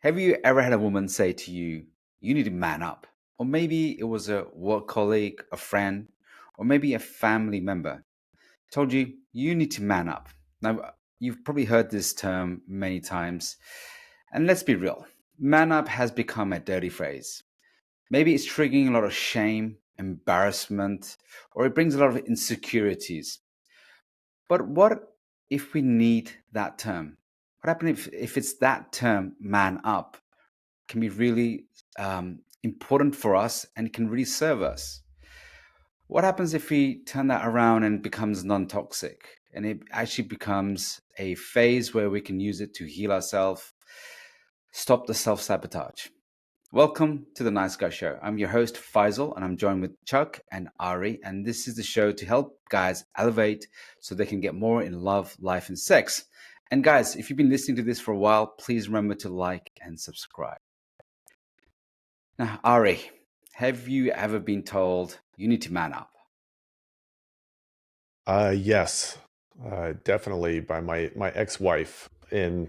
Have you ever had a woman say to you, you need to man up? Or maybe it was a work colleague, a friend, or maybe a family member told you, you need to man up. Now, you've probably heard this term many times. And let's be real, man up has become a dirty phrase. Maybe it's triggering a lot of shame, embarrassment, or it brings a lot of insecurities. But what if we need that term? What happens if it's that term, man up? Can be really important for us and it can really serve us. What happens if we turn that around and it becomes non toxic and it actually becomes a phase where we can use it to heal ourselves, stop the self sabotage? Welcome to the Nice Guy Show. I'm your host, Faisal, and I'm joined with Chuck and Ari. And this is the show to help guys elevate so they can get more in love, life, and sex. And guys, if you've been listening to this for a while, please remember to like and subscribe. Now, Ari, have you ever been told you need to man up? Yes, definitely by my ex-wife. I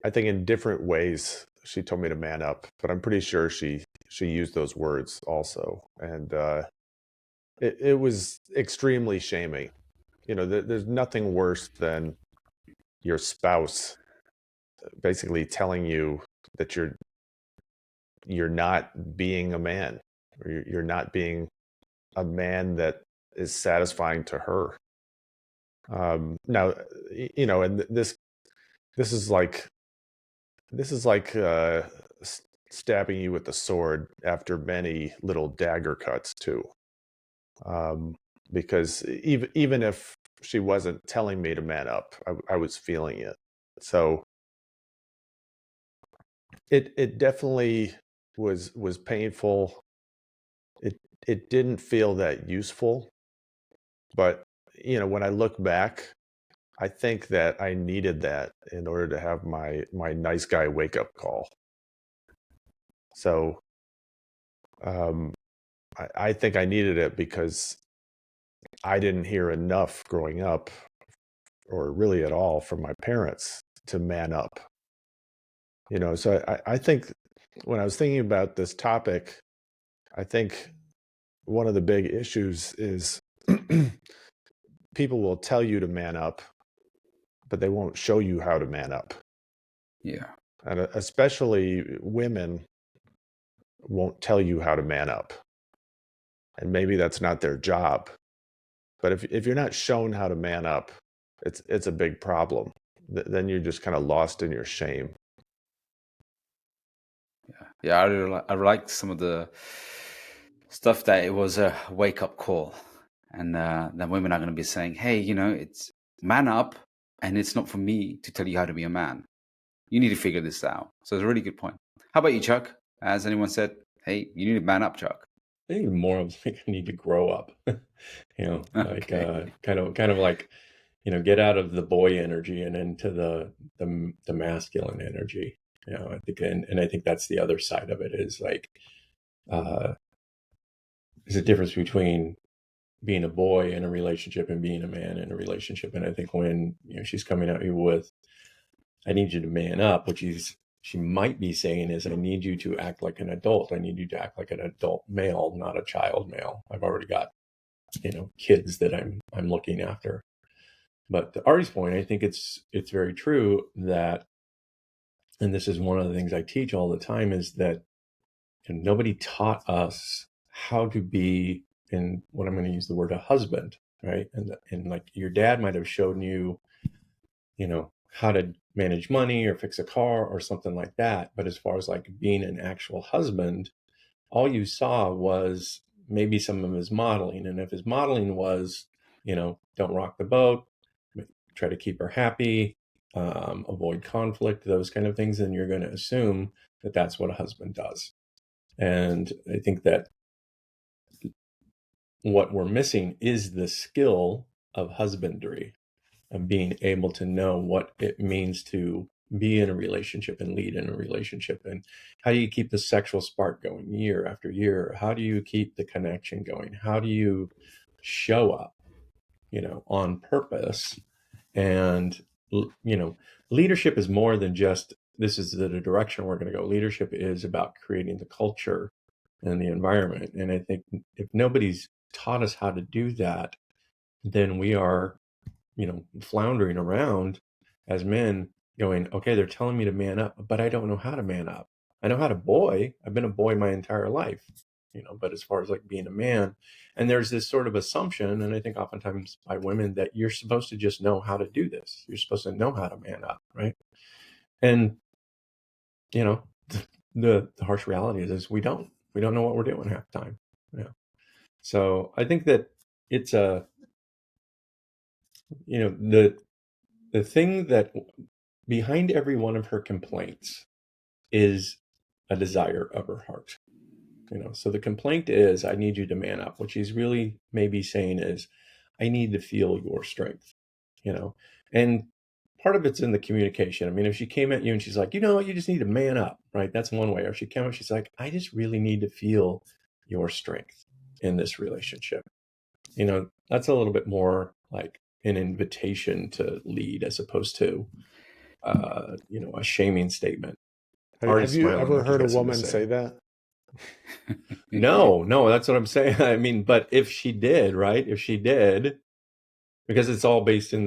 think in different ways, she told me to man up, but I'm pretty sure she used those words also, and it was extremely shaming. There's nothing worse than your spouse basically telling you that you're not being a man, or you're not being a man that is satisfying to her. Now, and this is like stabbing you with a sword after many little dagger cuts too. Because even if she wasn't telling me to man up, I was feeling it. So it definitely was painful. It didn't feel that useful, but when I look back, I think that I needed that in order to have my nice guy wake up call. So I think I needed it because I didn't hear enough growing up, or really at all, from my parents to man up. So I think when I was thinking about this topic, I think one of the big issues is people will tell you to man up, but they won't show you how to man up. Yeah. And especially women won't tell you how to man up. And maybe that's not their job. But if you're not shown how to man up, it's a big problem. Then you're just kind of lost in your shame. Yeah, I liked some of the stuff that it was a wake up call. And then women are going to be saying, hey, it's man up and it's not for me to tell you how to be a man. You need to figure this out. So it's a really good point. How about you, Chuck? Has anyone said, hey, you need to man up, Chuck? I think more of like I need to grow up, like Okay. kind of like, get out of the boy energy and into the masculine energy. I think, and I think that's the other side of it is like, uh, there's a difference between being a boy in a relationship and being a man in a relationship. And I think when she's coming at you with, I need you to man up, which she might be saying is, I need you to act like an adult. I need you to act like an adult male, not a child male. I've already got, kids that I'm looking after. But to Ari's point, I think it's very true that, and this is one of the things I teach all the time, is that nobody taught us how to be, in what I'm going to use the word, a husband, right? And like your dad might have shown you, how to manage money or fix a car or something like that. But as far as like being an actual husband, all you saw was maybe some of his modeling. And if his modeling was, don't rock the boat, try to keep her happy, avoid conflict, those kind of things, then you're going to assume that that's what a husband does. And I think that what we're missing is the skill of husbandry, of being able to know what it means to be in a relationship and lead in a relationship. And how do you keep the sexual spark going year after year? How do you keep the connection going? How do you show up, on purpose? And, leadership is more than just this is the direction we're going to go. Leadership is about creating the culture and the environment. And I think if nobody's taught us how to do that, then we are, floundering around as men going, okay, they're telling me to man up, but I don't know how to man up. I know how to boy. I've been a boy my entire life, but as far as like being a man, and there's this sort of assumption, and I think oftentimes by women, that you're supposed to just know how to do this. You're supposed to know how to man up, right? And, the harsh reality is we don't know what we're doing half the time. Yeah. So I think that it's the thing that behind every one of her complaints is a desire of her heart. So the complaint is, I need you to man up. What she's really maybe saying is, I need to feel your strength, and part of it's in the communication. I mean, if she came at you and she's like, you just need to man up, right? That's one way. Or she came up, she's like, I just really need to feel your strength in this relationship. That's a little bit more like an invitation to lead as opposed to, a shaming statement. Have you ever heard a woman say that? No, that's what I'm saying. I mean, but if she did, right? If she did, because it's all based in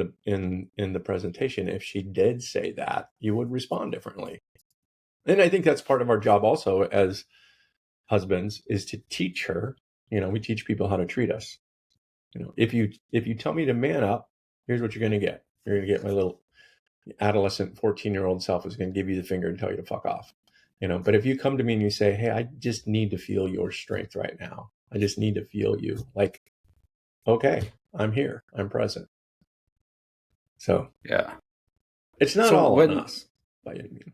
the presentation. If she did say that, you would respond differently. And I think that's part of our job also as husbands, is to teach her. We teach people how to treat us. If you tell me to man up, here's what you're going to get. You're going to get my little adolescent 14-year-old self is going to give you the finger and tell you to fuck off. But if you come to me and you say, hey, I just need to feel your strength right now. I just need to feel you. Like, okay, I'm here. I'm present. So Yeah, it's not all on us by any means.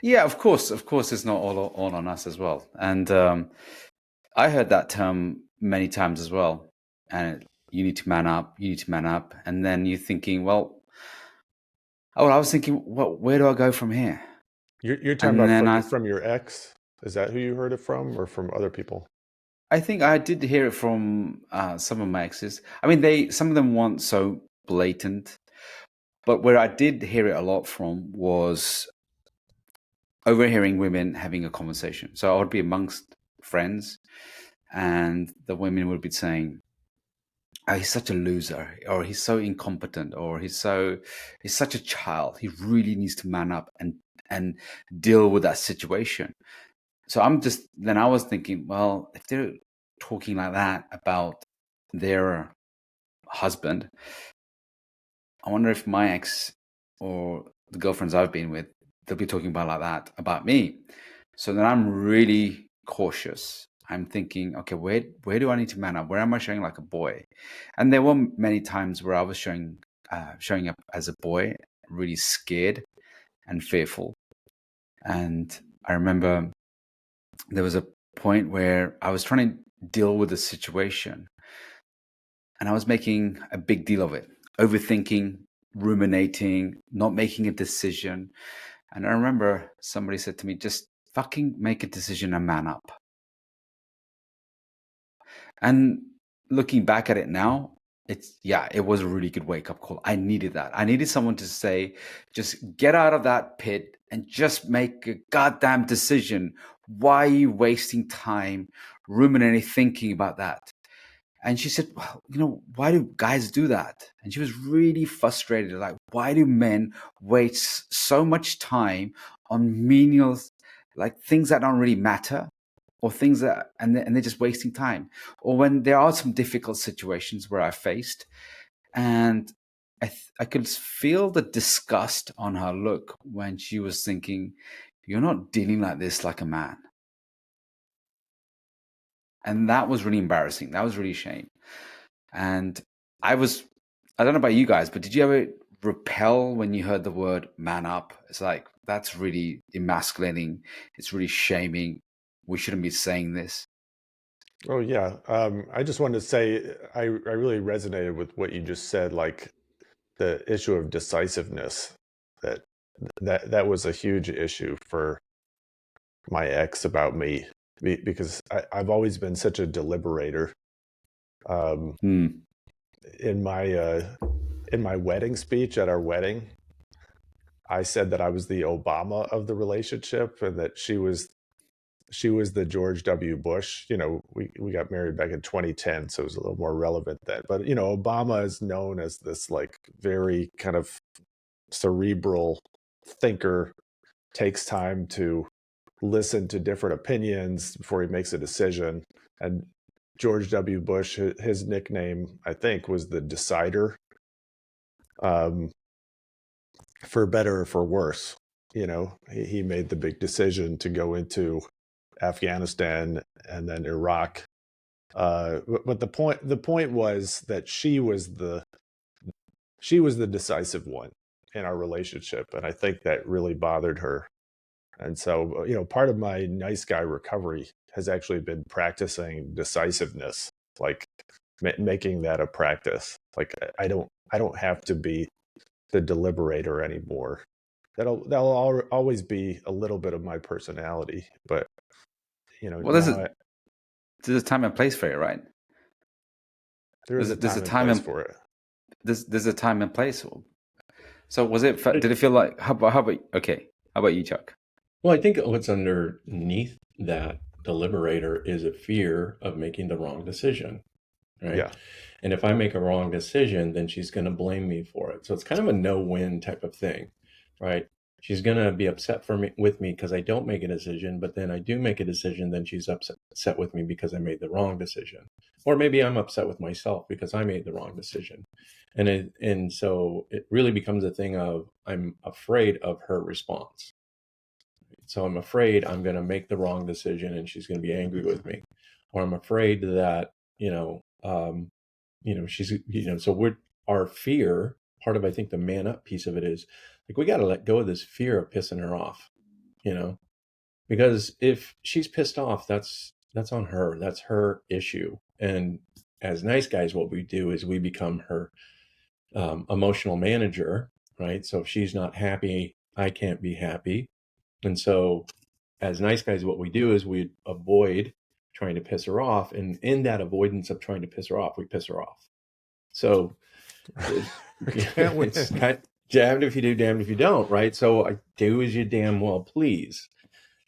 Yeah, of course, it's not all on us as well. And I heard that term many times as well. And you need to man up. You need to man up. And then you're thinking, I was thinking, well, where do I go from here? You're talking about from your ex? Is that who you heard it from, or from other people? I think I did hear it from some of my exes. I mean, some of them weren't so blatant, but where I did hear it a lot from was overhearing women having a conversation. So I would be amongst friends, and the women would be saying, oh, he's such a loser, or he's so incompetent, or he's such a child. He really needs to man up and deal with that situation. So I was thinking, well, if they're talking like that about their husband, I wonder if my ex or the girlfriends I've been with, they'll be talking about like that about me. So then I'm really cautious. I'm thinking, okay, where do I need to man up? Where am I showing like a boy? And there were many times where I was showing up as a boy, really scared and fearful. And I remember there was a point where I was trying to deal with a situation, and I was making a big deal of it, overthinking, ruminating, not making a decision. And I remember somebody said to me, just fucking make a decision and man up. And looking back at it now, it was a really good wake up call. I needed that. I needed someone to say, just get out of that pit and just make a goddamn decision. Why are you wasting time ruminating, thinking about that? And she said, well, why do guys do that? And she was really frustrated. Like, why do men waste so much time on meaningless, like things that don't really matter, or things that, and they're just wasting time? Or when there are some difficult situations where I faced, and I could feel the disgust on her look when she was thinking, you're not dealing like this like a man. And that was really embarrassing. That was really a shame. And I don't know about you guys, but did you ever repel when you heard the word man up? It's like, that's really emasculating. It's really shaming. We shouldn't be saying this. Oh, yeah. I just wanted to say I really resonated with what you just said, like the issue of decisiveness. That was a huge issue for my ex about me, because I've always been such a deliberator. In my wedding speech at our wedding, I said that I was the Obama of the relationship and that she was the George W. Bush. We got married back in 2010, so it was a little more relevant then. But Obama is known as this like very kind of cerebral thinker, takes time to listen to different opinions before he makes a decision. And George W. Bush, his nickname, I think, was the decider, um, for better or for worse. He made the big decision to go into Afghanistan and then Iraq. But the point was that she was the decisive one in our relationship, and I think that really bothered her. And so, part of my nice guy recovery has actually been practicing decisiveness, like making that a practice. Like I don't have to be the deliberator anymore. That'll always be a little bit of my personality, but Well, now there's a time and place for it, right? there is a There's a time and time place and for it. there's a time and place. So did it feel like, how about you, Chuck? Well, I think what's underneath that deliberator is a fear of making the wrong decision, right? Yeah. And if I make a wrong decision, then she's going to blame me for it. So it's kind of a no-win type of thing, right? She's going to be upset with me because I don't make a decision, but then I do make a decision, then she's upset with me because I made the wrong decision. Or maybe I'm upset with myself because I made the wrong decision. And so it really becomes a thing of I'm afraid of her response. So I'm afraid I'm going to make the wrong decision and she's going to be angry with me. Or I'm afraid that, she's, so our fear, part of, I think, the man up piece of it is like, we got to let go of this fear of pissing her off, because if she's pissed off, that's on her. That's her issue. And as nice guys, what we do is we become her emotional manager, right? So if she's not happy, I can't be happy. And so as nice guys, what we do is we avoid trying to piss her off. And in that avoidance of trying to piss her off, we piss her off. So it's kind of damned if you do, damned if you don't, right? So I do as you damn well please.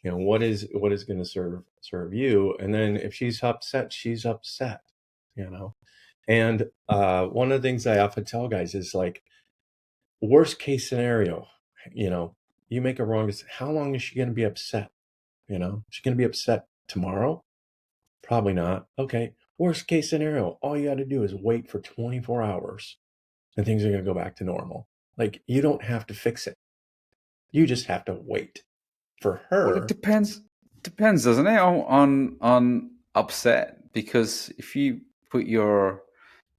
What is going to serve you? And then if she's upset, she's upset, And one of the things I often tell guys is like, worst case scenario, you make a wrong decision. How long is she going to be upset? She's going to be upset tomorrow? Probably not. Okay. Worst case scenario, all you got to do is wait for 24 hours and things are going to go back to normal. Like, you don't have to fix it. You just have to wait for her. Well, it depends, doesn't it, on upset? Because if you put your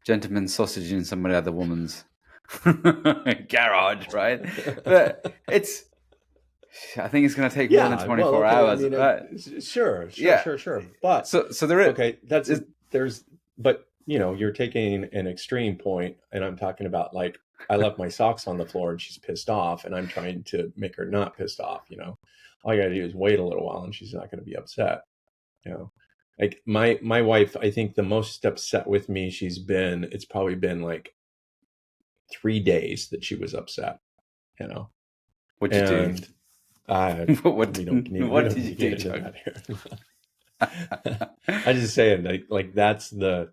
gentleman's sausage in some other woman's garage, right? But I think it's going to take more than 24 hours. Sure. But so there is okay. But you're taking an extreme point, and I'm talking about like I left my socks on the floor and she's pissed off, and I'm trying to make her not pissed off. All you got to do is wait a little while, and she's not going to be upset. Like my wife, I think the most upset with me it's probably been like 3 days that she was upset. What'd you do? What did you do, Chuck? I just saying like that's the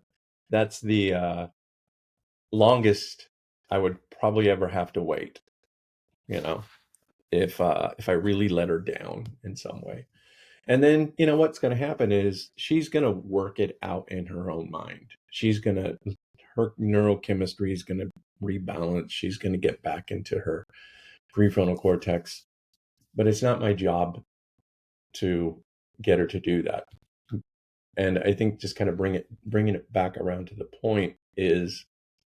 longest I would probably ever have to wait, if I really let her down in some way. And then, what's going to happen is she's going to work it out in her own mind. Her neurochemistry is going to rebalance. She's going to get back into her prefrontal cortex. But it's not my job to get her to do that. And I think just kind of bringing it back around to the point is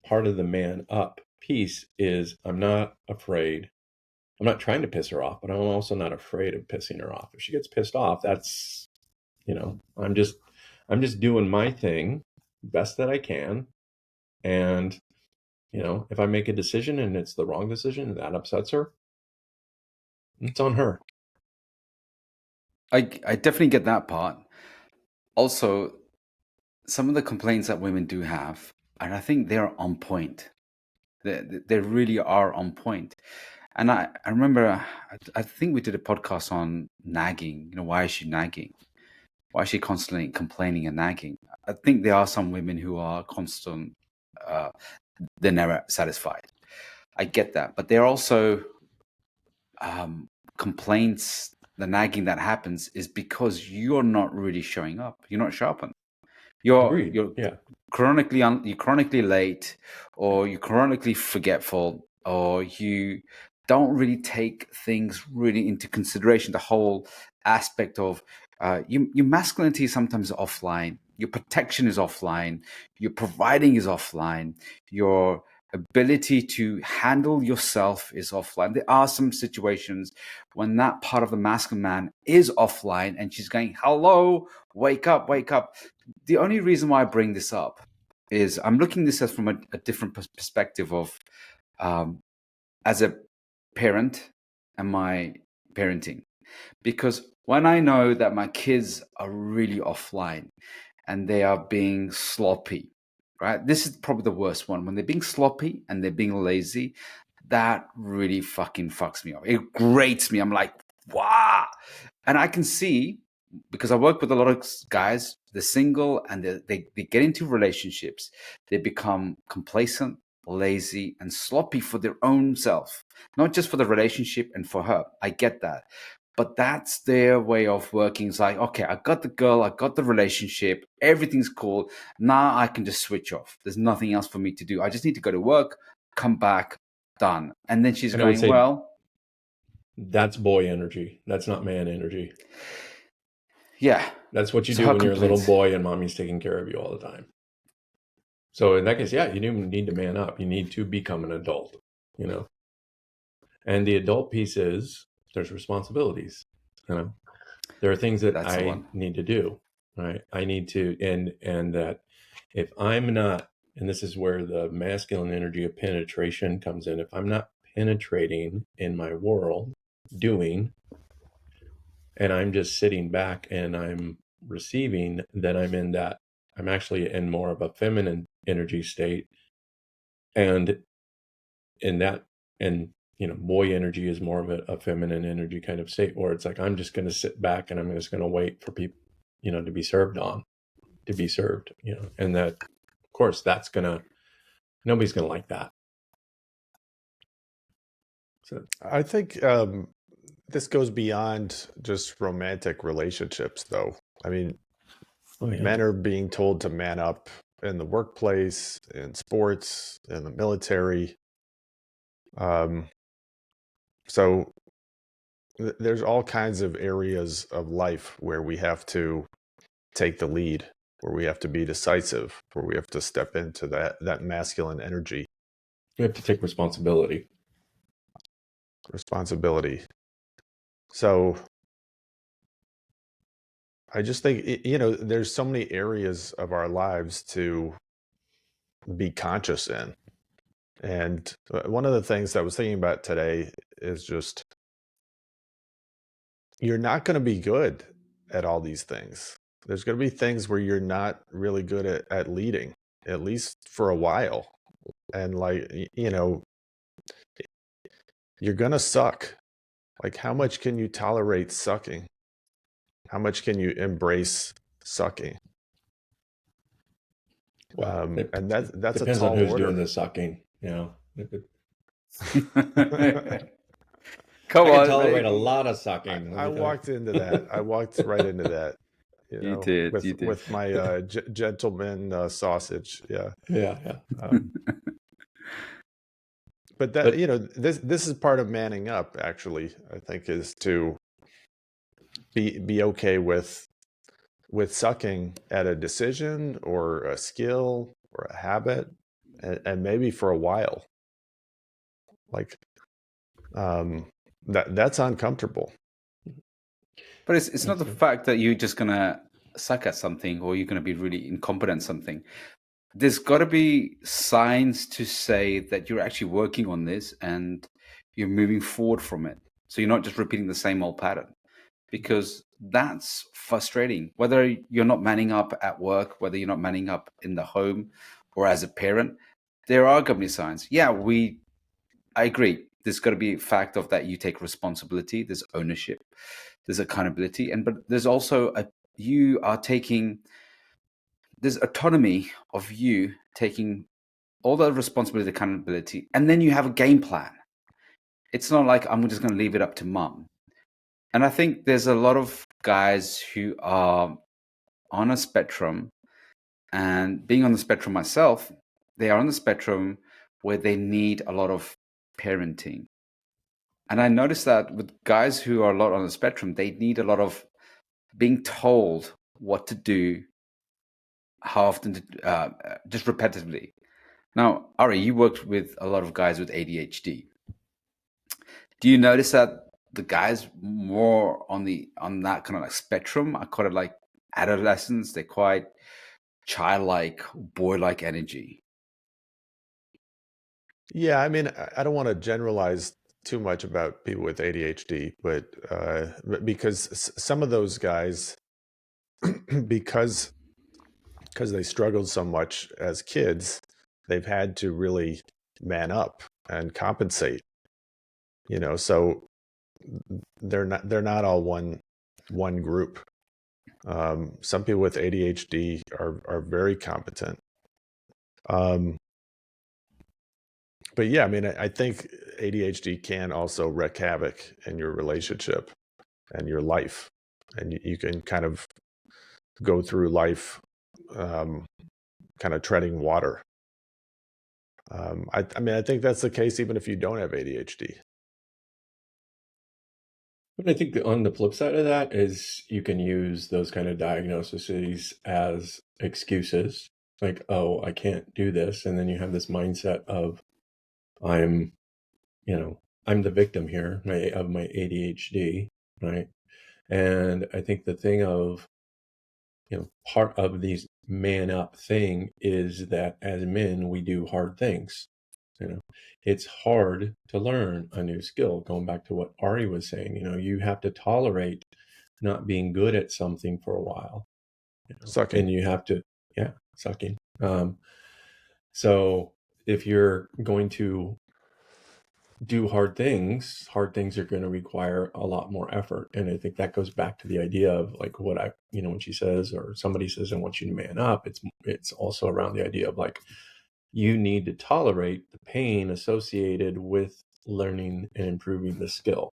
part of the man up piece is I'm not afraid. I'm not trying to piss her off, but I'm also not afraid of pissing her off. If she gets pissed off, that's, I'm just doing my thing best that I can. And, if I make a decision and it's the wrong decision and that upsets her, it's on her. I definitely get that part. Also, some of the complaints that women do have, and I think they're on point. They really are on point. And I remember, I think we did a podcast on nagging. Why is she nagging? Why is she constantly complaining and nagging? I think there are some women who are constant, uh, they're never satisfied. I get that. But there are also complaints, the nagging that happens is because you're not really showing up. You're not sharpened. Agreed. You're Yeah. you're chronically late, or you're chronically forgetful, or you don't really take things really into consideration. The whole aspect of your masculinity is sometimes offline, your protection is offline, your providing is offline, your ability to handle yourself is offline. There are some situations when that part of the masculine man is offline and she's going, hello, wake up, wake up. The only reason why I bring this up is I'm looking at this as from a different perspective of as a parent and my parenting. Because when I know that my kids are really offline and they are being sloppy, right? This is probably the worst one. When they're being sloppy and they're being lazy, that really fucking fucks me up. It grates me. I'm like, wow. And I can see, because I work with a lot of guys, they're single and they get into relationships. They become complacent, lazy, and sloppy for their own self, not just for the relationship and for her. I get that. But that's their way of working. It's like, okay, I got the girl, I got the relationship, everything's cool. Now I can just switch off. There's nothing else for me to do. I just need to go to work, come back, done. And then she's And I would going, say well, that's boy energy. That's not man energy. yeah. That's what you So do her when you're a little complaints. boy and mommy's taking care of you all the time. So in that case, yeah, you do need to man up. You need to become an adult, And the adult piece is there's responsibilities, There are things that That's the I one. need to do, right? I need to, and that if I'm not, and this is where the masculine energy of penetration comes in, if I'm not penetrating in my world, doing, and I'm just sitting back and I'm receiving, then I'm actually in more of a feminine energy state. And in that, and boy energy is more of a feminine energy kind of state, where it's like, I'm just going to sit back and I'm just going to wait for people, to be served, and that, of course, nobody's going to like that. So I think this goes beyond just romantic relationships, though. I mean, men are being told to man up in the workplace, in sports, in the military. So there's all kinds of areas of life where we have to take the lead, where we have to be decisive, where we have to step into that masculine energy. we have to take responsibility. So I just think, there's so many areas of our lives to be conscious in. And one of the things I was thinking about today is just, you're not going to be good at all these things. There's going to be things where you're not really good at leading, at least for a while. And you're going to suck. Like, how much can you tolerate sucking? How much can you embrace sucking? Well, and that's depends a tall on who's order. doing the sucking. Come I can on, tolerate baby. a lot of sucking. I walked into that. I walked right into that. You did. with my gentleman sausage. Yeah. Yeah. But this is part of manning up. Actually, I think, is to be okay with sucking at a decision or a skill or a habit, and maybe for a while. Like, that's uncomfortable. But it's not the fact that you're just going to suck at something or you're going to be really incompetent at something. There's got to be signs to say that you're actually working on this and you're moving forward from it. So you're not just repeating the same old pattern, because that's frustrating. Whether you're not manning up at work, whether you're not manning up in the home or as a parent, there are going to be signs. Yeah, I agree. there's got to be a fact of that you take responsibility, there's ownership, there's accountability, but there's also you are taking, there's autonomy of you taking all the responsibility, accountability, and then you have a game plan. It's not like I'm just going to leave it up to mum. And I think there's a lot of guys who are on a spectrum, and being on the spectrum myself, they are on the spectrum where they need a lot of parenting. And I noticed that with guys who are a lot on the spectrum, they need a lot of being told what to do, how often to, just repetitively. Now, Ari, you worked with a lot of guys with ADHD. Do you notice that the guys more on that kind of like spectrum, I call it like adolescents, they're quite childlike, boy-like energy? Yeah, I mean, I don't want to generalize too much about people with ADHD, but because some of those guys, because they struggled so much as kids, they've had to really man up and compensate. So they're not all one group. Some people with ADHD are very competent. But yeah, I mean, I think ADHD can also wreak havoc in your relationship and your life, and you can kind of go through life kind of treading water. I mean, I think that's the case even if you don't have ADHD. But I think on the flip side of that is you can use those kind of diagnoses as excuses, like, oh, I can't do this. And then you have this mindset of I'm the victim here of my ADHD, right? And I think the thing of, part of these man up thing is that as men, we do hard things. It's hard to learn a new skill. Going back to what Ari was saying, you have to tolerate not being good at something for a while. Sucking. And you have to, sucking. So if you're going to do hard things are going to require a lot more effort. And I think that goes back to the idea of like what when she says, or somebody says, I want you to man up, it's also around the idea of like, you need to tolerate the pain associated with learning and improving the skill.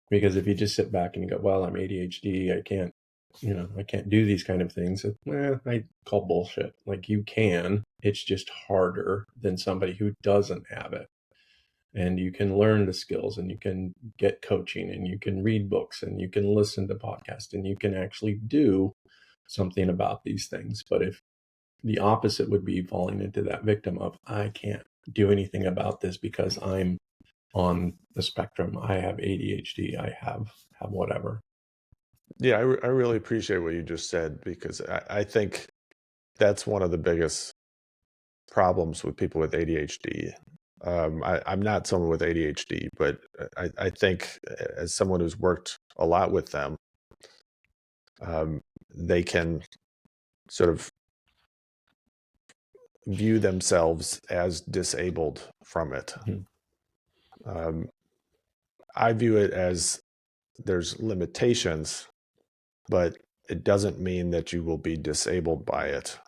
Because if you just sit back and you go, well, I'm ADHD, I can't do these kind of things. I call bullshit. Like, you can, it's just harder than somebody who doesn't have it. And you can learn the skills, and you can get coaching, and you can read books, and you can listen to podcasts, and you can actually do something about these things. But if the opposite would be falling into that victim of, I can't do anything about this because I'm on the spectrum, I have ADHD, I have whatever. Yeah, I really appreciate what you just said, because I think that's one of the biggest problems with people with ADHD. I'm not someone with ADHD, but I think as someone who's worked a lot with them, they can sort of view themselves as disabled from it. Mm-hmm. I view it as there's limitations, but it doesn't mean that you will be disabled by it.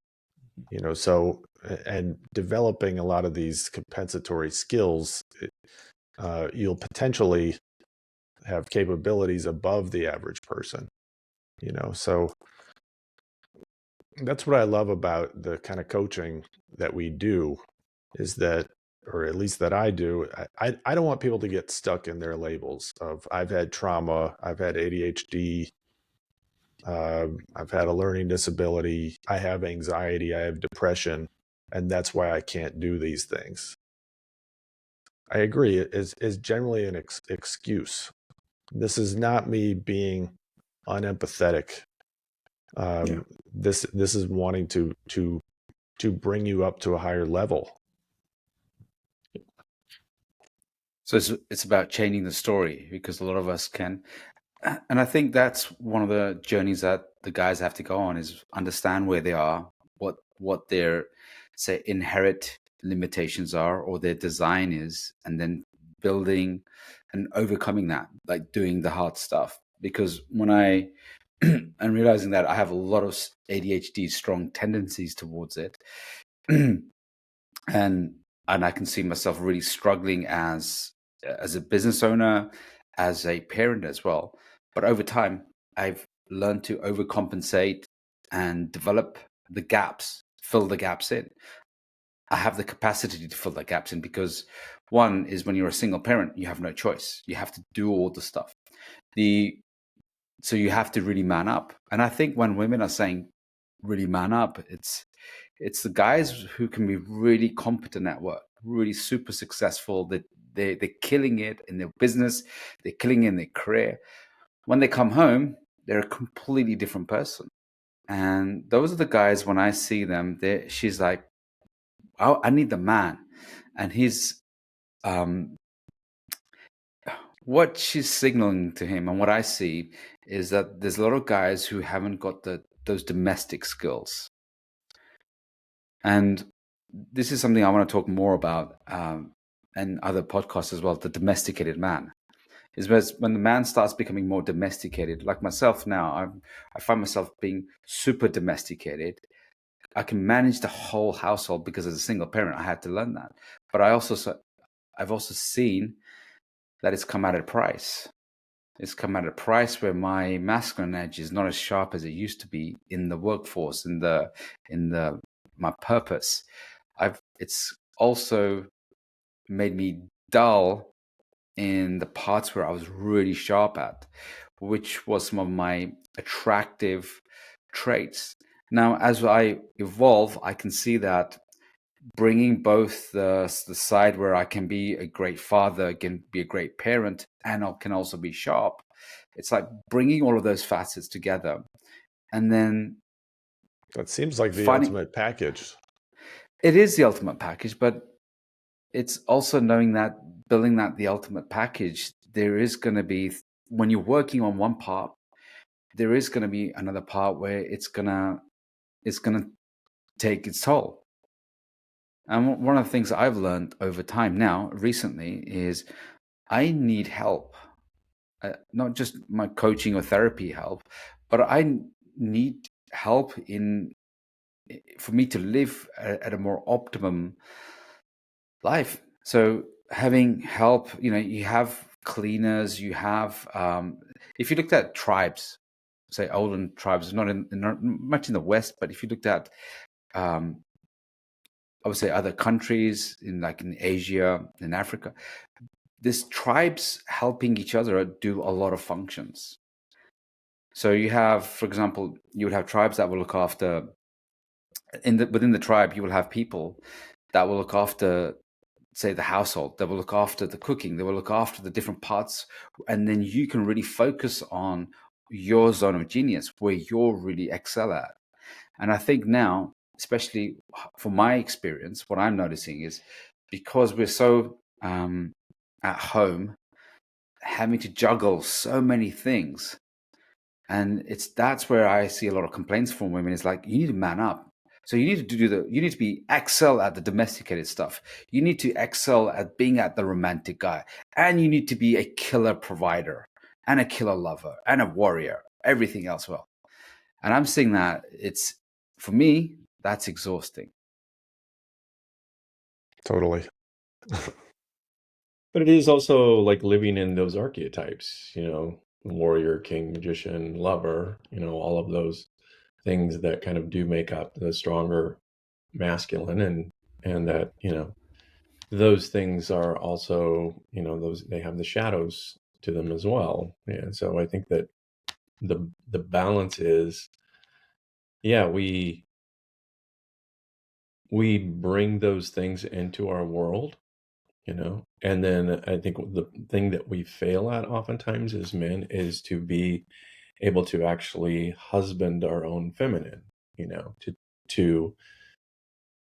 So, and developing a lot of these compensatory skills, you'll potentially have capabilities above the average person, so that's what I love about the kind of coaching that we do, is that, or at least that I do, I don't want people to get stuck in their labels of, I've had trauma, I've had ADHD, I've had a learning disability, I have anxiety, I have depression, and that's why I can't do these things. I agree, it is generally an excuse. This is not me being unempathetic. This is wanting to bring you up to a higher level. So it's about changing the story, because a lot of us can. And I think that's one of the journeys that the guys have to go on, is understand where they are, what their, say, inherent limitations are, or their design is, and then building and overcoming that, like doing the hard stuff. Because when I and realizing that I have a lot of ADHD, strong tendencies towards it, and I can see myself really struggling as a business owner, as a parent as well. But over time, I've learned to overcompensate and develop the gaps, fill the gaps in. I have the capacity to fill the gaps in because one is when you're a single parent, you have no choice. You have to do all the stuff. So you have to really man up. And I think when women are saying really man up, it's the guys who can be really competent at work, really super successful, that they're killing it in their business, they're killing it in their career. When they come home, they're a completely different person. And those are the guys, when I see them, she's like, oh, I need the man. And he's what she's signaling to him, and what I see is that there's a lot of guys who haven't got those domestic skills. And this is something I want to talk more about, and other podcasts as well. The domesticated man is when the man starts becoming more domesticated. Like myself now, I find myself being super domesticated. I can manage the whole household because as a single parent, I had to learn that. But I've also seen that it's come at a price. It's come at a price where my masculine edge is not as sharp as it used to be in the workforce, in my purpose. It's also made me dull in the parts where I was really sharp at, which was some of my attractive traits. Now, as I evolve, I can see that bringing both the side where I can be a great father, can be a great parent, and I can also be sharp. It's like bringing all of those facets together, and then That seems like the finding ultimate package. it is the ultimate package, but it's also knowing that building that the ultimate package, there is going to be, when you're working on one part, there is going to be another part where it's gonna take its toll. And one of the things that I've learned over time now, recently, is I need help. Not just my coaching or therapy help, but I need help for me to live at a more optimum life. So having help, you have cleaners, you have, if you looked at tribes, say olden tribes, not much in the West, but if you looked at, I would say other countries in Asia, in Africa, these tribes helping each other do a lot of functions. So you have, for example, you would have tribes that will look after, within the tribe, you will have people that will look after, say, the household, that will look after the cooking, they will look after the different parts, and then you can really focus on your zone of genius where you're really excel at. And I think now, especially from my experience, what I'm noticing is because we're so at home, having to juggle so many things, and that's where I see a lot of complaints from women. Is like, you need to man up. So you need to you need to be excel at the domesticated stuff. You need to excel at being at the romantic guy, and you need to be a killer provider and a killer lover and a warrior, everything else well. And I'm seeing that for me, that's exhausting. Totally. But it is also like living in those archetypes, warrior, king, magician, lover, all of those things that kind of do make up the stronger masculine, and that, those things are also, they have the shadows to them as well. And so I think that the balance is, yeah, we bring those things into our world, and then I think the thing that we fail at oftentimes as men is to be able to actually husband our own feminine, to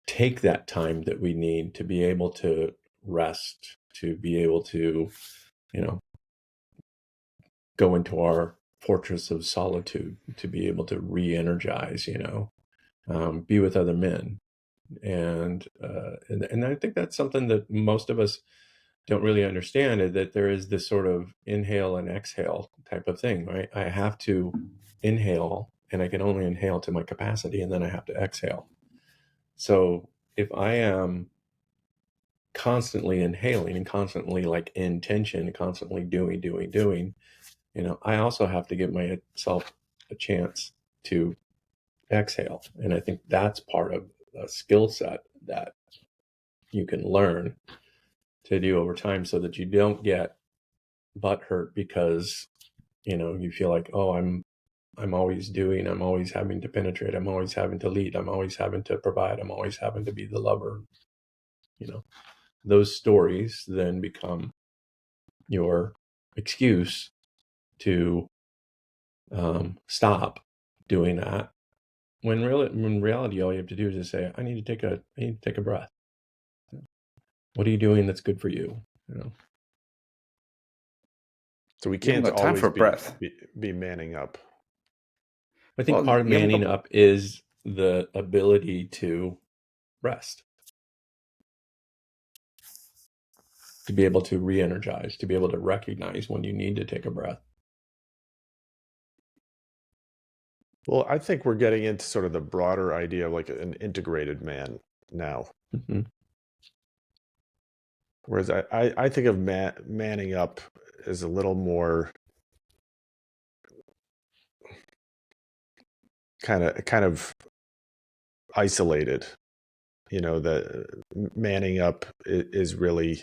take that time that we need to be able to rest, to be able to, go into our fortress of solitude, to be able to re-energize, be with other men. And I think that's something that most of us don't really understand is that there is this sort of inhale and exhale type of thing, right? I have to inhale, and I can only inhale to my capacity, and then I have to exhale. So if I am constantly inhaling and constantly like in tension, constantly doing, I also have to give myself a chance to exhale. And I think that's part of a skill set that you can learn to do over time so that you don't get butt hurt because, you feel like, oh, I'm always doing, I'm always having to penetrate, I'm always having to lead, I'm always having to provide, I'm always having to be the lover. Those stories then become your excuse to stop doing that. When reality, all you have to do is just say, I need to take a breath. What are you doing that's good for you? So we You haven't can't got time for always a breath. be manning up. I think Well, part of you haven't manning got. up is the ability to rest, to be able to re-energize, to be able to recognize when you need to take a breath. Well, I think we're getting into sort of the broader idea of like an integrated man now. Mm-hmm. Whereas I think of manning up as a little more kind of isolated. That manning up is really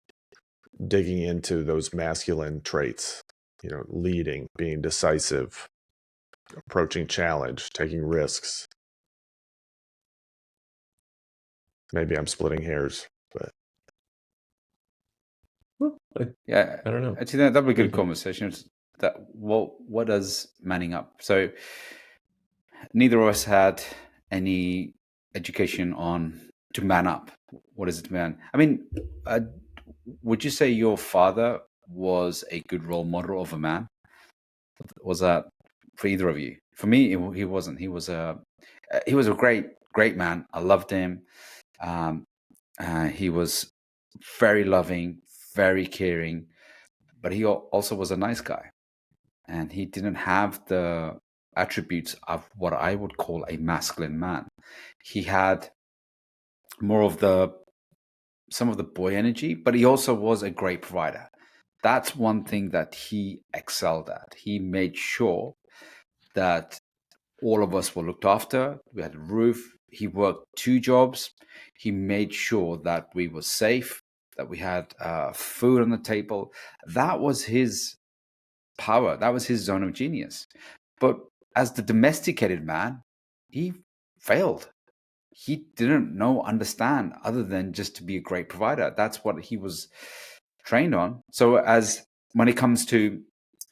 digging into those masculine traits, leading, being decisive, approaching challenge, taking risks. Maybe I'm splitting hairs, but Well, Yeah, I don't know. actually, that'd be a good Mhm. conversation. That what does manning up? So neither of us had any education on to man up. What is it to man? I mean, would you say your father was a good role model of a man? Was that for either of you? For me, he wasn't. He was a great man. I loved him. Um, he was very loving, very caring, but he also was a nice guy, and he didn't have the attributes of what I would call a masculine man. He had more of the some of the boy energy, but he also was a great provider. That's one thing that he excelled at. He made sure that all of us were looked after. We had a roof. He worked 2 jobs. He made sure that we were safe, that we had food on the table. That was his power. That was his zone of genius. But as the domesticated man, he failed. He didn't understand other than just to be a great provider. That's what he was trained on. So as when it comes to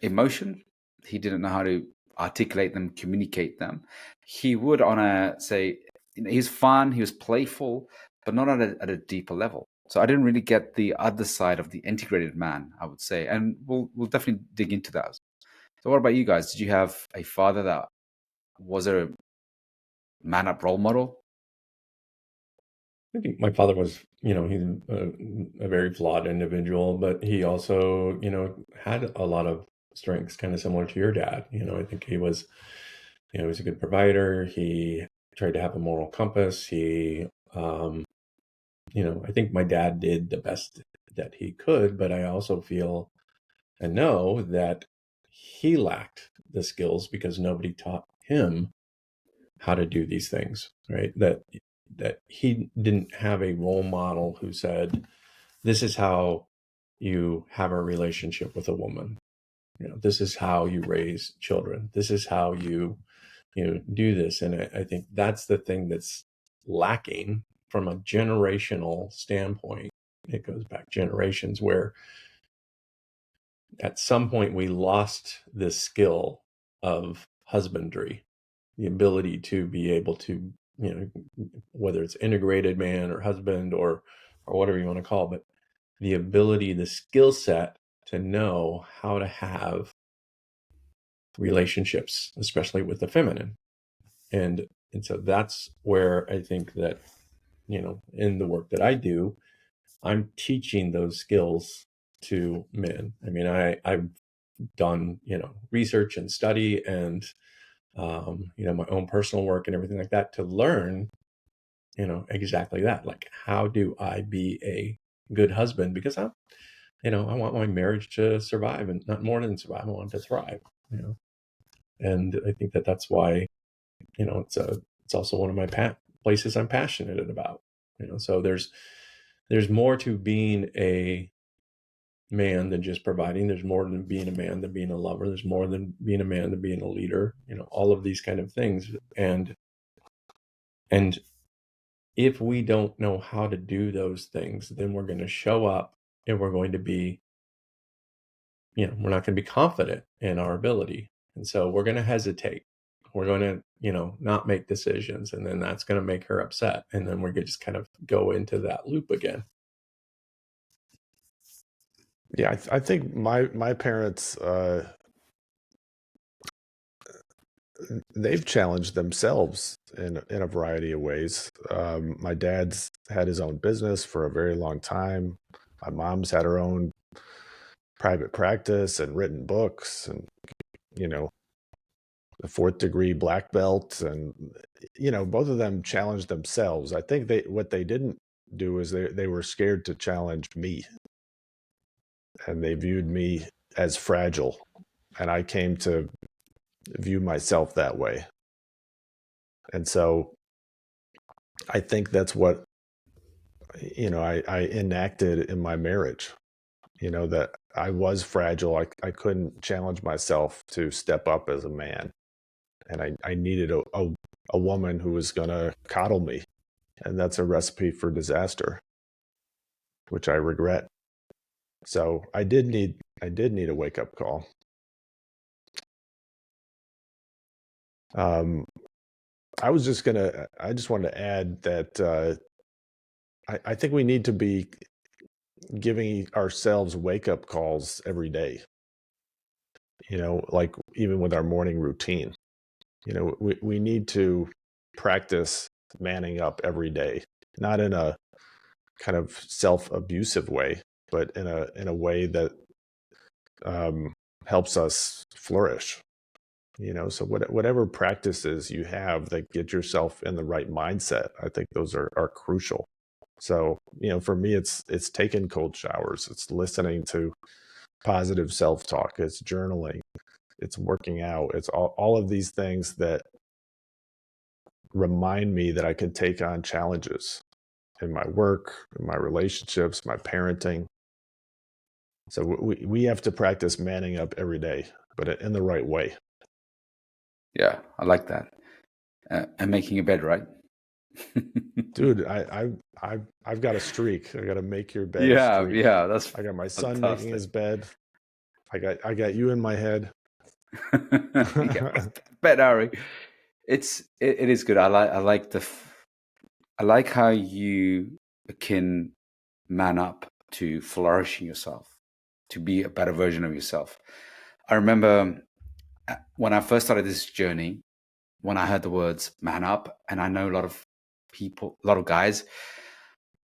emotion, he didn't know how to articulate them, communicate them. He would on a say he's fun, he was playful, but not at a deeper level. So I didn't really get the other side of the integrated man, I would say, and we'll definitely dig into that. So what about you guys? Did you have a father that was a man up role model? I think my father was, he's a very flawed individual, but he also, had a lot of strengths, kind of similar to your dad. I think he was a good provider. He tried to have a moral compass. I think my dad did the best that he could, but I also feel and know that he lacked the skills because nobody taught him how to do these things, right? That he didn't have a role model who said, this is how you have a relationship with a woman. This is how you raise children. This is how you do this. And I think that's the thing that's lacking from a generational standpoint. It goes back generations where at some point we lost this skill of husbandry, the ability to be able to, whether it's integrated man or husband or whatever you want to call it, but the ability, the skill set to know how to have relationships, especially with the feminine. And so that's where I think that, in the work that I do, I'm teaching those skills to men. I mean, I've done, research and study and, my own personal work and everything like that to learn, exactly that. Like, how do I be a good husband? Because I want my marriage to survive, and not more than survive. I want it to thrive, and I think that that's why, it's also one of my places I'm passionate about, so there's more to being a man than just providing. There's more than being a man than being a lover. There's more than being a man than being a leader, all of these kind of things. And if we don't know how to do those things, then we're going to show up and we're going to be, we're not going to be confident in our ability. And so we're going to hesitate. We're going to, not make decisions. And then that's going to make her upset. And then we're going to just kind of go into that loop again. Yeah, I think my parents, they've challenged themselves in a variety of ways. My dad's had his own business for a very long time. My mom's had her own private practice and written books, and the 4th degree black belt, and both of them challenged themselves. I think what they didn't do is they were scared to challenge me, and they viewed me as fragile, and I came to view myself that way. And so I think that's what I enacted in my marriage, that I was fragile. I couldn't challenge myself to step up as a man, and I needed a woman who was going to coddle me, and that's a recipe for disaster, which I regret. So I did need a wake up call. I just wanted to add that I think we need to be giving ourselves wake up calls every day. Like even with our morning routine, we need to practice manning up every day, not in a kind of self-abusive way, but in a way that helps us flourish. So whatever practices you have that get yourself in the right mindset, I think those are crucial. So, for me, it's taking cold showers, it's listening to positive self-talk, it's journaling, it's working out, it's all of these things that remind me that I can take on challenges in my work, in my relationships, my parenting. So we have to practice manning up every day, but in the right way. Yeah, I like that. And making a bed, right? Dude, I've got a streak. I got to make your bed Yeah, streak. that's I got my son fantastic. making his bed. I got you in my head. Yeah, bed, Ari. It is good. I like how you can man up to flourishing yourself, to be a better version of yourself. I remember when I first started this journey, when I heard the words man up, and I know a lot of people, a lot of guys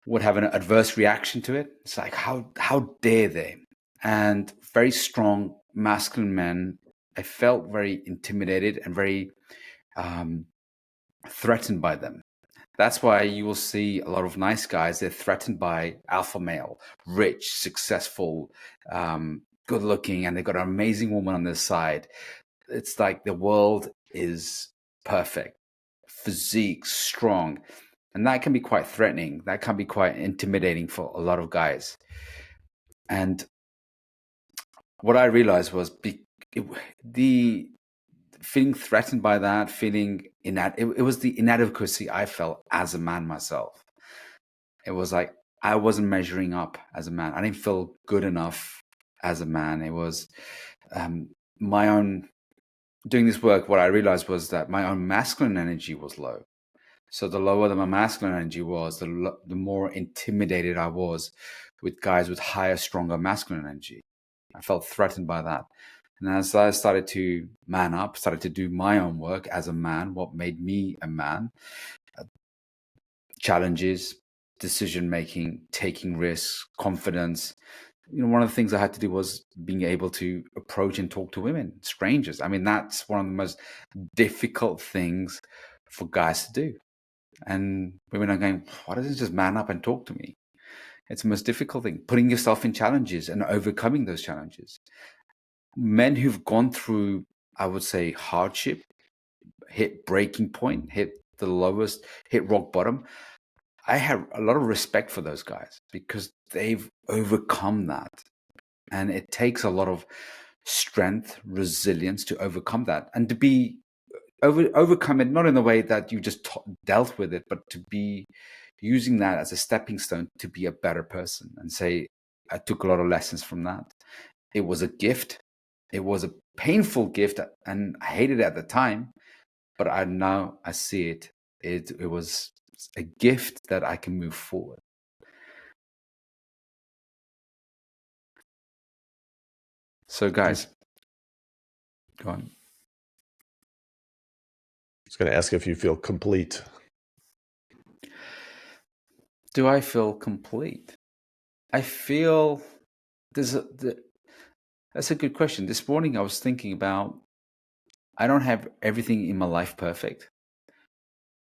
would have an adverse reaction to it. It's like, how dare they? And very strong masculine men, I felt very intimidated and very threatened by them. That's why you will see a lot of nice guys, they're threatened by alpha male, rich, successful, good looking, and they've got an amazing woman on their side. It's like the world is perfect, physique, strong. And that can be quite threatening. That can be quite intimidating for a lot of guys. And what I realized was the feeling threatened by that, feeling it was the inadequacy I felt as a man myself. It was like I wasn't measuring up as a man. I didn't feel good enough as a man. It was my own doing this work. What I realized was that my own masculine energy was low. So the lower that my masculine energy was, the more intimidated I was with guys with higher, stronger masculine energy. I felt threatened by that. And as I started to man up, started to do my own work as a man, what made me a man, challenges, decision making, taking risks, confidence, one of the things I had to do was being able to approach and talk to women, strangers. I mean, that's one of the most difficult things for guys to do. And women are going, why doesn't just man up and talk to me? It's the most difficult thing, putting yourself in challenges and overcoming those challenges. Men who've gone through, I would say, hardship, hit breaking point, hit the lowest, hit rock bottom. I have a lot of respect for those guys because they've overcome that. And it takes a lot of strength, resilience to overcome that, and to be overcome it, not in the way that you just dealt with it, but to be using that as a stepping stone to be a better person, and say, I took a lot of lessons from that. It was a gift. It was a painful gift, and I hated it at the time, but I see it. It was a gift that I can move forward. So, guys, go on. I was going to ask if you feel complete. Do I feel complete? I feel that's a good question. This morning I was thinking about, I don't have everything in my life perfect,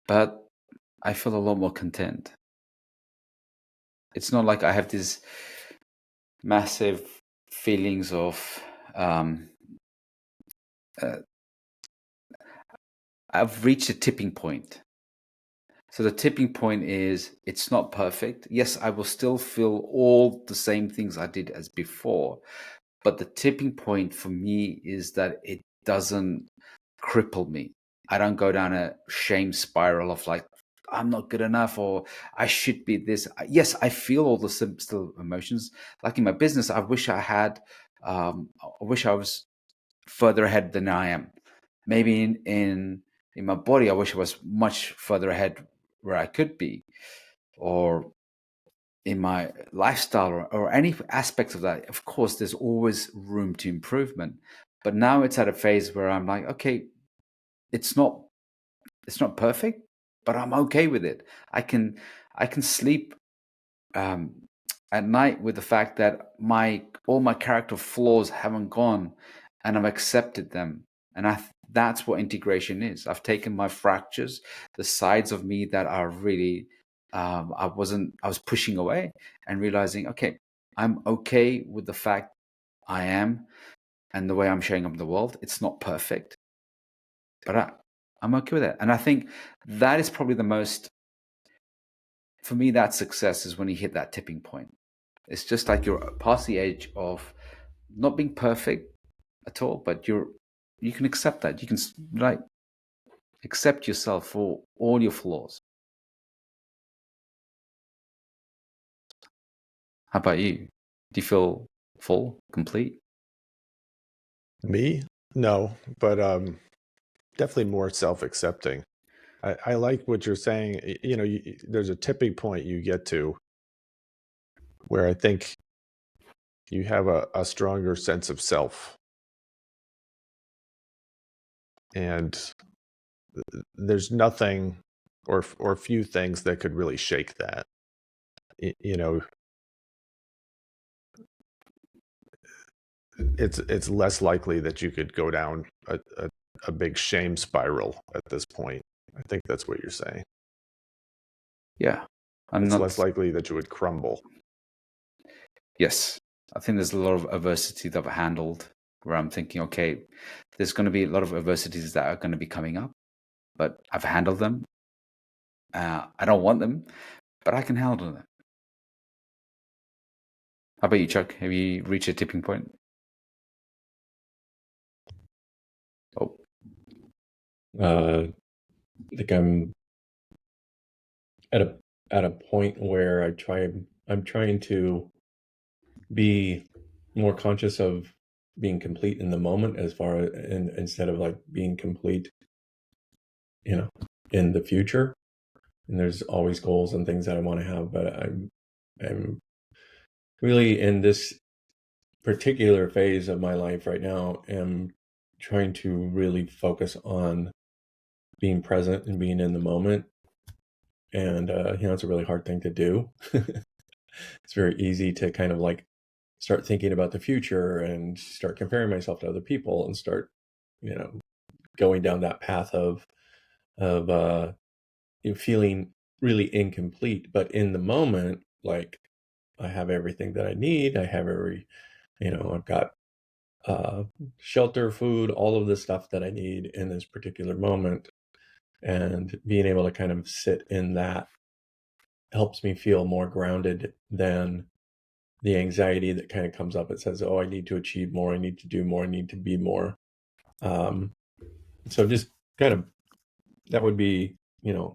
but I feel a lot more content. It's not like I have these massive feelings of I've reached a tipping point. So the tipping point is, it's not perfect. Yes, I will still feel all the same things I did as before, but the tipping point for me is that it doesn't cripple me. I don't go down a shame spiral of like, I'm not good enough, or I should be this. Yes, I feel all the still emotions. Like in my business, I wish I had, I wish I was further ahead than I am. Maybe in my body, I wish I was much further ahead where I could be, or in my lifestyle, or any aspects of that. Of course, there's always room to improvement. But now it's at a phase where I'm like, okay, it's not perfect, but I'm okay with it. I can sleep at night with the fact that all my character flaws haven't gone, and I've accepted them. And that's what integration is. I've taken my fractures, the sides of me that are really I was pushing away, and realizing, okay, I'm okay with the fact I am, and the way I'm showing up in the world. It's not perfect, but I'm okay with it. And I think that is probably the most, for me, that success is when you hit that tipping point. It's just like you're past the edge of not being perfect at all, but you can accept that. You can like accept yourself for all your flaws. How about you? Do you feel full, complete? Me? No, but definitely more self-accepting. I like what you're saying. There's a tipping point you get to where I think you have a stronger sense of self. And there's nothing or few things that could really shake that. It's less likely that you could go down a big shame spiral at this point. I think that's what you're saying. Yeah. It's less likely that you would crumble. Yes. I think there's a lot of adversity that I've handled where I'm thinking, okay, there's going to be a lot of adversities that are going to be coming up, but I've handled them. I don't want them, but I can handle them. How about you, Chuck? Have you reached a tipping point? Oh, I think I'm at a point where I'm trying to be more conscious of being complete in the moment, as far as, instead of like being complete, in the future. And there's always goals and things that I want to have, but I'm really, in this particular phase of my life right now, am trying to really focus on being present and being in the moment. And it's a really hard thing to do. It's very easy to kind of like start thinking about the future and start comparing myself to other people and start, going down that path of feeling really incomplete. But in the moment, like, I have everything that I need. I have I've got shelter, food, all of the stuff that I need in this particular moment. And being able to kind of sit in that helps me feel more grounded than the anxiety that kind of comes up. It says, oh, I need to achieve more. I need to do more. I need to be more. So just kind of, that would be,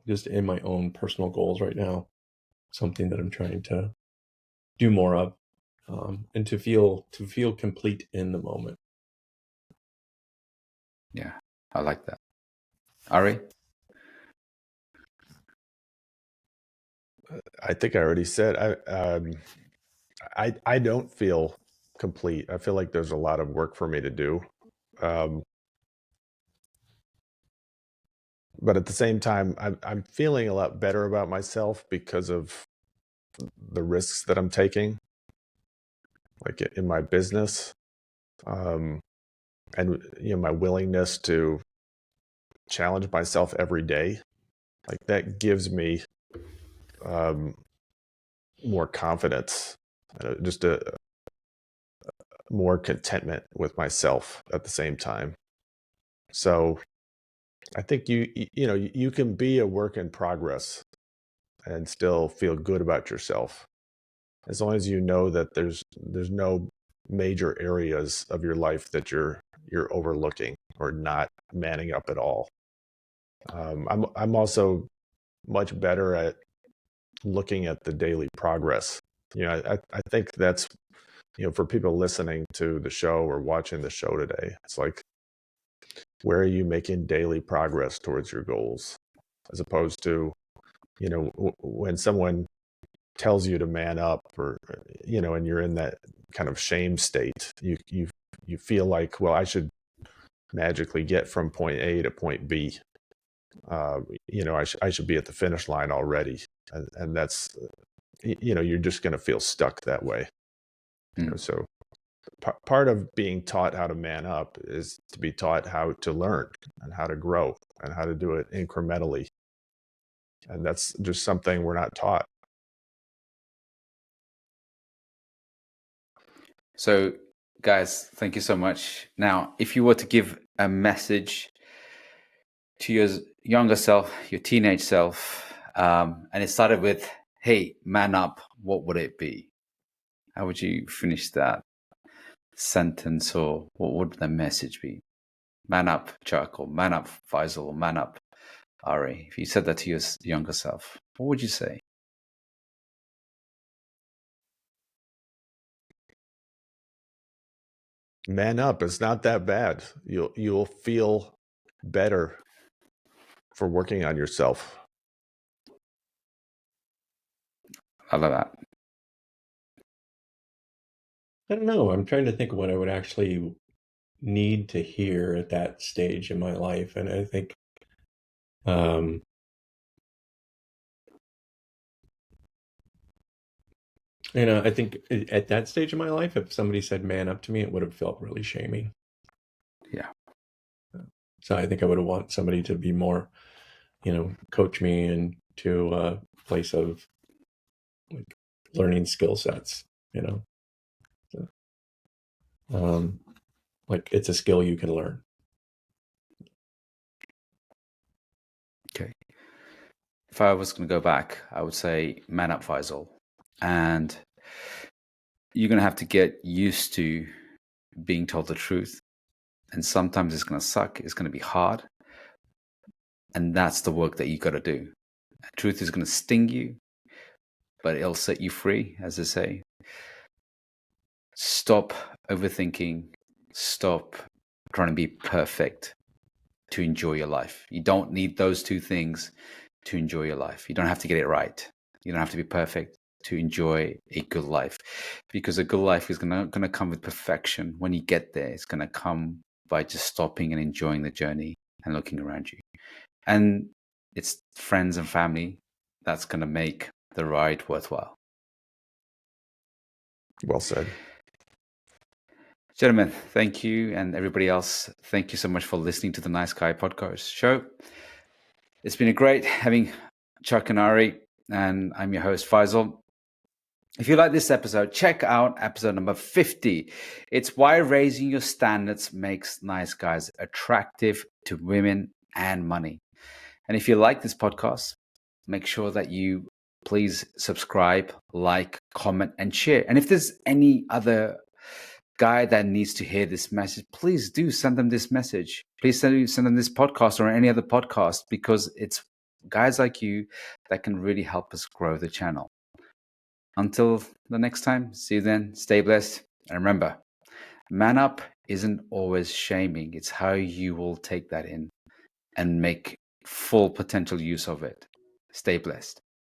just in my own personal goals right now, something that I'm trying to do more of, and to feel complete in the moment. Yeah, I like that. Ari? I think I already said I don't feel complete. I feel like there's a lot of work for me to do. But at the same time, I'm feeling a lot better about myself because of the risks that I'm taking, like in my business, and my willingness to challenge myself every day. Like that gives me more confidence, just a more contentment with myself at the same time. So I think you can be a work in progress and still feel good about yourself, as long as you know that there's no major areas of your life that you're overlooking or not manning up at all. I'm also much better at looking at the daily progress. I think that's, for people listening to the show or watching the show today, it's like, where are you making daily progress towards your goals, as opposed to, when someone tells you to man up, or and you're in that kind of shame state, you feel like, well, I should magically get from point A to point B. I should be at the finish line already, and that's, you're just going to feel stuck that way. So part of being taught how to man up is to be taught how to learn and how to grow and how to do it incrementally, and that's just something we're not taught. So, guys, thank you so much. Now, if you were to give a message to your younger self, your teenage self, and it started with, hey, man up, what would it be? How would you finish that sentence, or what would the message be? Man up, Chuck, or man up, Faisal, or man up, Ari. If you said that to your younger self, what would you say? Man up. It's not that bad. You'll feel better for working on yourself. I love that. I don't know. I'm trying to think of what I would actually need to hear at that stage in my life. And I think, I think at that stage of my life, if somebody said man up to me, it would have felt really shaming. Yeah. So I think I would have want somebody to be more, coach me into a place of like learning skill sets, So, like it's a skill you can learn. Okay. If I was going to go back, I would say man up, Faisal. And you're going to have to get used to being told the truth. And sometimes it's going to suck. It's going to be hard. And that's the work that you got to do. Truth is going to sting you, but it'll set you free, as they say. Stop overthinking. Stop trying to be perfect to enjoy your life. You don't need those two things to enjoy your life. You don't have to get it right. You don't have to be perfect to enjoy a good life, because a good life is going to come with perfection. When you get there, it's going to come by just stopping and enjoying the journey and looking around you. And it's friends and family that's going to make the ride worthwhile. Well said. Gentlemen, thank you. And everybody else, thank you so much for listening to the Nice Guy podcast show. It's been a great having Chuck and Ari, and I'm your host, Faisal. If you like this episode, check out episode number 50. It's why raising your standards makes nice guys attractive to women and money. And if you like this podcast, make sure that you please subscribe, like, comment, and share. And if there's any other guy that needs to hear this message, please do send them this message. Please send them this podcast or any other podcast, because it's guys like you that can really help us grow the channel. Until the next time, see you then, stay blessed. And remember, man up isn't always shaming. It's how you will take that in and make full potential use of it. Stay blessed.